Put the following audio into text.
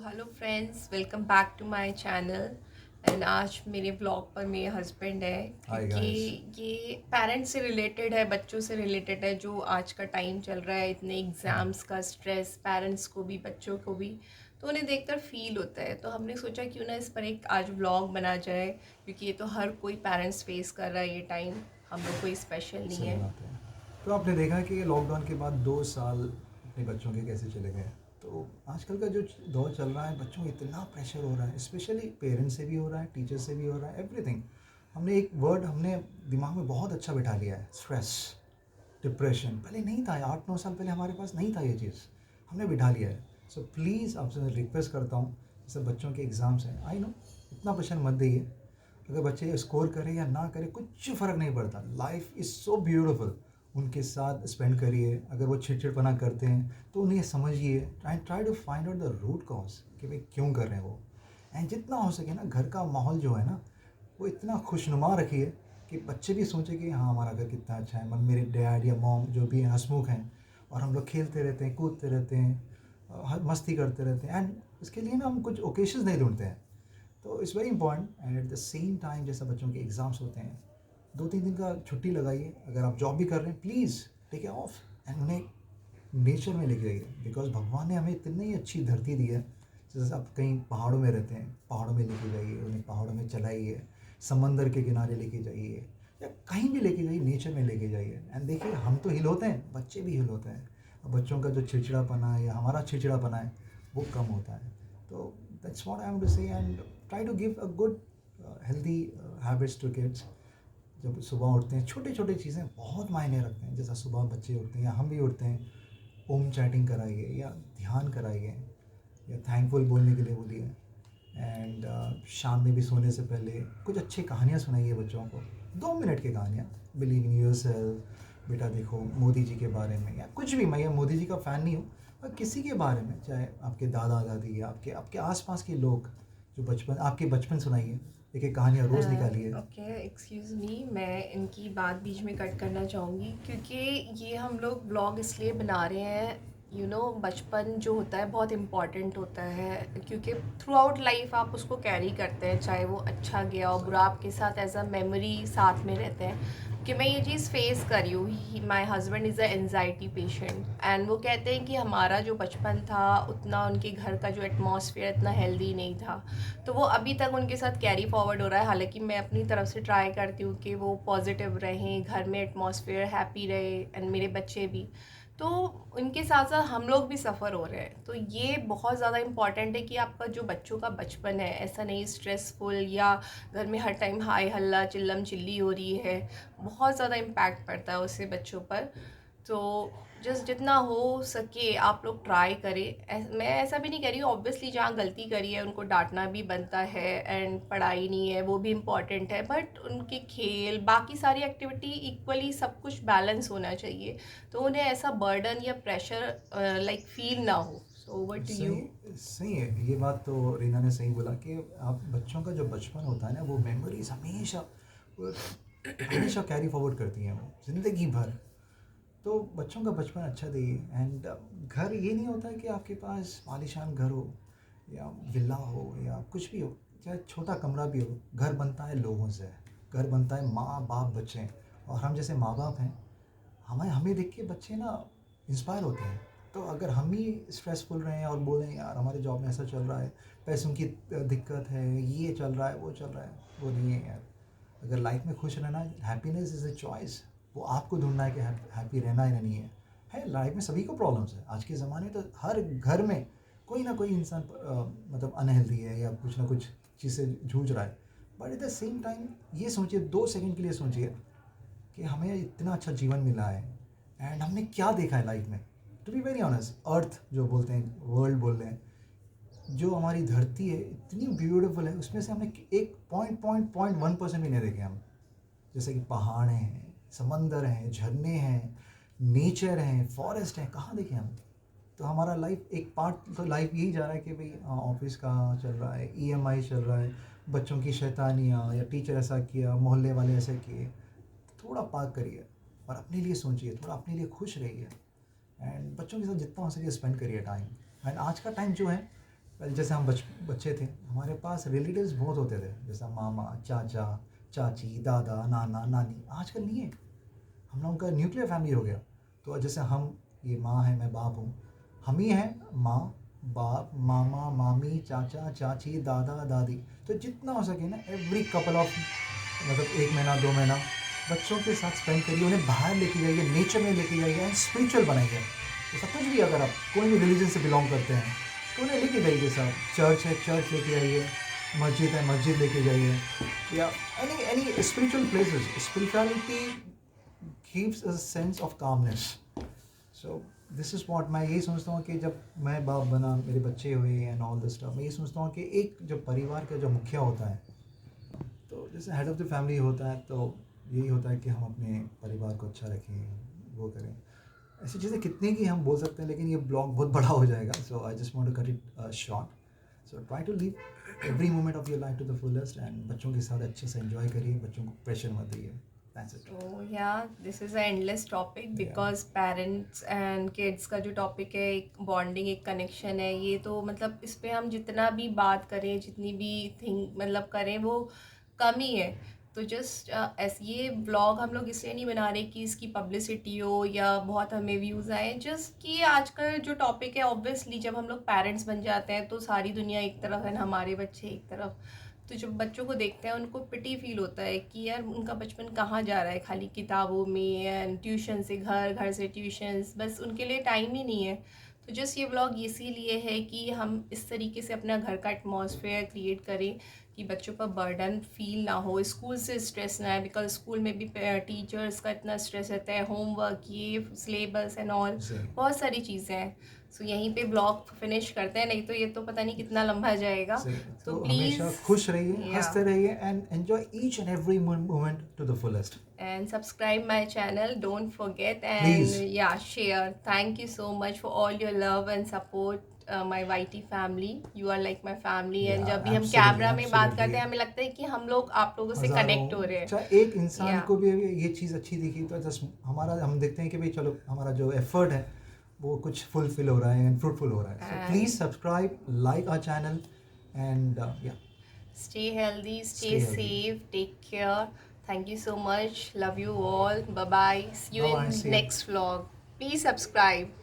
Hello friends, welcome back to my channel. And आज मेरे blog पर मेरे हस्बैंड है, हाय क्योंकि गाइस। ये पेरेंट्स से रिलेटेड है, बच्चों से रिलेटेड है। जो आज का टाइम चल रहा है, इतने एग्ज़ाम्स का स्ट्रेस पेरेंट्स को भी बच्चों को भी, तो उन्हें देखकर फील होता है। तो हमने सोचा क्यों ना इस पर एक आज व्लॉग बना जाए, क्योंकि ये तो हर कोई पेरेंट्स फेस कर रहा है। ये टाइम हम लोग कोई स्पेशल नहीं सही है। बात है। तो आपने देखा है कि लॉकडाउन के बाद 2 साल अपने बच्चों के कैसे चले गए। तो आजकल का जो दौर चल रहा है, बच्चों को इतना प्रेशर हो रहा है, स्पेशली पेरेंट्स से भी हो रहा है, टीचर से भी हो रहा है, एवरीथिंग। हमने एक वर्ड हमने दिमाग में बहुत अच्छा बिठा लिया है, स्ट्रेस, डिप्रेशन। पहले नहीं था, 8-9 साल पहले हमारे पास नहीं था ये चीज़, हमने बिठा लिया है। सो प्लीज़ आपसे रिक्वेस्ट करता हूँ, जैसे बच्चों के एग्ज़ाम्स हैं, आई नो इतना प्रेशर मत दइए। अगर बच्चे स्कोर करें या ना करें कुछ फ़र्क नहीं पड़ता, लाइफ इज़ सो ब्यूटीफुल। उनके साथ स्पेंड करिए। अगर वो चिड़चिड़पना करते हैं तो उन्हें समझिए, try to find out the root cause कि भाई क्यों कर रहे हैं वो। एंड जितना हो सके ना, घर का माहौल जो है ना, वो इतना खुशनुमा रखिए कि बच्चे भी सोचें कि हाँ, हमारा घर कितना अच्छा है, मेरे डैड या मॉम जो भी हैं हंसमुख हैं, और हम लोग खेलते रहते हैं, कूदते रहते हैं, मस्ती करते रहते हैं। एंड इसके लिए ना हम कुछ ओकेशंस नहीं ढूंढते हैं। तो it's very important. And at the same time, जैसा बच्चों के एग्ज़ाम्स होते हैं, 2-3 दिन का छुट्टी लगाइए। अगर आप जॉब भी कर रहे हैं, please take a off and उन्हें नेचर में लेके जाइए। बिकॉज भगवान ने हमें इतनी अच्छी धरती दी है। जैसे आप कहीं पहाड़ों में रहते हैं, पहाड़ों में लेके जाइए, उन्हें पहाड़ों में चलाइए, समंदर के किनारे लेके जाइए, या कहीं भी लेके जाइए, नेचर में लेके जाइए। एंड देखिए, हम तो हिल होते हैं, बच्चे भी हिल होते हैं। और बच्चों का जो चिड़चिड़ापना है या हमारा चिड़चिड़ापना है, वो कम होता है। तो that's what I am to say. And try to give a good healthy habits to kids. जब सुबह उठते हैं, छोटे छोटे चीज़ें बहुत मायने रखते हैं। जैसा सुबह बच्चे उठते हैं या हम भी उठते हैं, ओम चैटिंग कराइए या ध्यान कराइए, या थैंकफुल बोलने के लिए बोलिए। एंड शाम में भी सोने से पहले कुछ अच्छी कहानियाँ सुनाइए बच्चों को, 2 मिनट की कहानियाँ। बिलीव इन योर सेल्फ, बेटा देखो मोदी जी के बारे में, या कुछ भी। मैं ये मोदी जी का फ़ैन नहीं हूँ, पर किसी के बारे में, चाहे आपके दादा दादी या आपके आपके आसपास के लोग, जो बचपन आपके बचपन सुनाइए। एक एक कहानियाँ रोज़ निकालिए। ओके, एक्सक्यूज़ मी, मैं इनकी बात बीच में कट करना चाहूँगी, क्योंकि ये हम लोग ब्लॉग इसलिए बना रहे हैं। बचपन जो होता है बहुत इम्पॉर्टेंट होता है, क्योंकि थ्रू आउट लाइफ आप उसको कैरी करते हैं, चाहे वो अच्छा गया हो बुरा, आपके साथ एज अ मेमोरी साथ में रहते हैं। कि मैं ये चीज़ फेस कर रही हूँ। My husband is a anxiety patient, and वो कहते हैं कि हमारा जो बचपन था, उतना उनके घर का जो एटमॉस्फेयर इतना हेल्दी नहीं था। तो वो अभी तक उनके साथ कैरी फॉरवर्ड हो रहा है। हालांकि मैं अपनी तरफ से ट्राई करती हूँ कि वो पॉजिटिव रहें, घर में एटमॉस्फेयर हैप्पी रहे, एंड मेरे बच्चे भी। तो उनके साथ साथ हम लोग भी सफ़र हो रहे हैं। तो ये बहुत ज़्यादा इम्पॉर्टेंट है कि आपका जो बच्चों का बचपन है, ऐसा नहीं स्ट्रेसफुल या घर में हर टाइम हाय हल्ला चिल्लम चिल्ली हो रही है। बहुत ज़्यादा इम्पैक्ट पड़ता है उससे बच्चों पर। तो जस्ट जितना हो सके आप लोग ट्राई करें। मैं ऐसा भी नहीं कह रही हूँ, ऑब्वियसली जहाँ गलती करी है उनको डांटना भी बनता है, एंड पढ़ाई नहीं है वो भी इम्पॉर्टेंट है, बट उनके खेल बाकी सारी एक्टिविटी इक्वली सब कुछ बैलेंस होना चाहिए। तो उन्हें ऐसा बर्डन या प्रेशर लाइक फील ना हो। So over to you. सही सही है। ये बात तो रीना ने सही बोला कि आप बच्चों का जो बचपन होता है ना, वो मेमोरीज हमेशा वो हमेशा कैरी फॉरवर्ड करती हैं, वो ज़िंदगी भर। तो बच्चों का बचपन अच्छा दिए। एंड घर ये नहीं होता है कि आपके पास आलीशान घर हो या विला हो या कुछ भी हो, चाहे छोटा कमरा भी हो। घर बनता है लोगों से, घर बनता है माँ बाप बच्चे। और हम जैसे माँ बाप हैं, हमें हमें देख के बच्चे ना इंस्पायर होते हैं। तो अगर हम ही स्ट्रेसफुल रहे हैं और बोलें यार हमारे जॉब में ऐसा चल रहा है, पैसों की दिक्कत है, ये चल रहा है, वो चल रहा है, वो नहीं है यार। अगर लाइफ में खुश रहना, हैप्पीनेस इज़ अ चॉइस। वो आपको ढूंढना है कि हैप्पी रहना है या नहीं है लाइफ में सभी को प्रॉब्लम्स है। आज के ज़माने तो हर घर में कोई ना कोई इंसान मतलब अनहेल्दी है या कुछ ना कुछ चीज़ से जूझ रहा है। But at the same time ये सोचिए, 2 सेकंड के लिए सोचिए कि हमें इतना अच्छा जीवन मिला है, एंड हमने क्या देखा है लाइफ में। टू बी वेरी ऑनेस्ट, अर्थ जो बोलते हैं, वर्ल्ड बोल रहे हैं, जो हमारी धरती है इतनी ब्यूटीफुल है, उसमें से हमने एक पॉइंट 1% भी नहीं देखे हम। जैसे कि पहाड़ हैं, समंदर हैं, झरने हैं, नेचर हैं, फॉरेस्ट हैं, कहाँ देखे हम। तो हमारा लाइफ एक पार्ट तो लाइफ यही जा रहा है कि भाई ऑफिस का चल रहा है, ईएमआई चल रहा है, बच्चों की शैतानियाँ, या टीचर ऐसा किया, मोहल्ले वाले ऐसे किए। थोड़ा पार्क करिए और अपने लिए सोचिए, थोड़ा अपने लिए खुश रहिए। एंड बच्चों के साथ जितना हो सके स्पेंड करिए टाइम। एंड आज का टाइम जो है, पहले जैसे हम बच्चे थे, हमारे पास रिलेटिव्स बहुत होते थे, जैसा मामा, चाचा, चाची, दादा, नाना, नानी। आजकल नहीं है, हम लोगों का न्यूक्लियर फैमिली हो गया। तो जैसे हम, ये माँ है, मैं बाप हूँ, हम ही हैं माँ, बाप, मामा, मामी, चाचा, चाची, दादा, दादी। तो जितना हो सके ना, एवरी कपल ऑफ, मतलब 1 महीना 2 महीना बच्चों के साथ स्पेंड करिए, उन्हें बाहर लेके जाइए, नेचर में लेके जाइए एंड स्पिरिचुअल बनाइए। जैसा कुछ भी, अगर आप कोई भी रिलीजन से बिलोंग करते हैं तो उन्हें लेके जाइए साथ। चर्च है, चर्च लेके आइए, मस्जिद है, मस्जिद लेके जाइए, या any spiritual places. Spirituality gives a sense of calmness. So this is what, मैं यही सोचता हूँ कि जब मैं बाप बना, मेरे बच्चे हुए एंड ऑल दिस स्टफ, मैं ये सोचता हूँ कि एक जो परिवार का जो मुखिया होता है, तो जैसे हेड ऑफ़ द फैमिली होता है, तो यही होता है कि हम अपने परिवार को अच्छा रखें, वो करें। ऐसी चीज़ें कितनी की हम बोल सकते हैं, लेकिन ये ब्लॉग बहुत बड़ा हो जाएगा। So I just want to cut it short. So try to live every moment of your life to the fullest, and बच्चों के साथ अच्छे से एंजॉय करिए, बच्चों को प्रेशर मत दिए। That's it. So yeah, this is an endless topic या because parents and kids का जो टॉपिक है, एक बॉन्डिंग, एक कनेक्शन है, ये तो मतलब इस पे हम जितना भी बात करें, जितनी भी थिंक मतलब करें, वो कम ही है। तो जस्ट ऐसे ये ब्लॉग हम लोग इसलिए नहीं बना रहे कि इसकी पब्लिसिटी हो या बहुत हमें व्यूज़ आए, जस्ट कि आजकल जो टॉपिक है, ऑब्वियसली जब हम लोग पेरेंट्स बन जाते हैं तो सारी दुनिया एक तरफ है, हमारे बच्चे एक तरफ। तो जब बच्चों को देखते हैं उनको पिटी फील होता है कि यार उनका बचपन कहाँ जा रहा है, खाली किताबों में एंड ट्यूशन से घर, घर से ट्यूशन्स, बस उनके लिए टाइम ही नहीं है। तो जस्ट ये व्लॉग इसीलिए है कि हम इस तरीके से अपना घर का एटमॉस्फेयर क्रिएट करें कि बच्चों पर बर्डन फील ना हो, स्कूल से स्ट्रेस ना है, बिकॉज स्कूल में भी टीचर्स का इतना स्ट्रेस रहता है, होमवर्क, ये सिलेबस एंड ऑल, सही बहुत सारी चीज़ें हैं। सो यहीं पे ब्लॉग फिनिश करते हैं, नहीं तो ये तो पता नहीं कितना लंबा जाएगा। सही। तो तो प्लीज़ हमेशा खुश रहिए, या हंसते रहिए, and enjoy each and every moment to the fullest. and subscribe my channel, don't forget, and please. yeah, share. Thank you so much for all your love and support, my YT family. You are like my family, या and जब भी हम absolutely, camera में बात करते absolutely. हैं हमें लगता है कि हम लोग आप लोगों से कनेक्ट हो हज़ारों, रहे हैं। चाहे एक इंसान या को भी ये चीज़ अच्छी दिखी, तो जस्ट हमारा, हम देखते हैं कि भाई चलो हमारा जो एफर्ट है वो कुछ फुलफिल हो रहा है एंड फ्रूटफुल हो रहा है। So please and subscribe, like our channel, and या stay healthy, stay stay healthy. safe, take care. Thank you so much. Love you all. Bye bye. See you bye bye, in see you. next vlog. Please subscribe.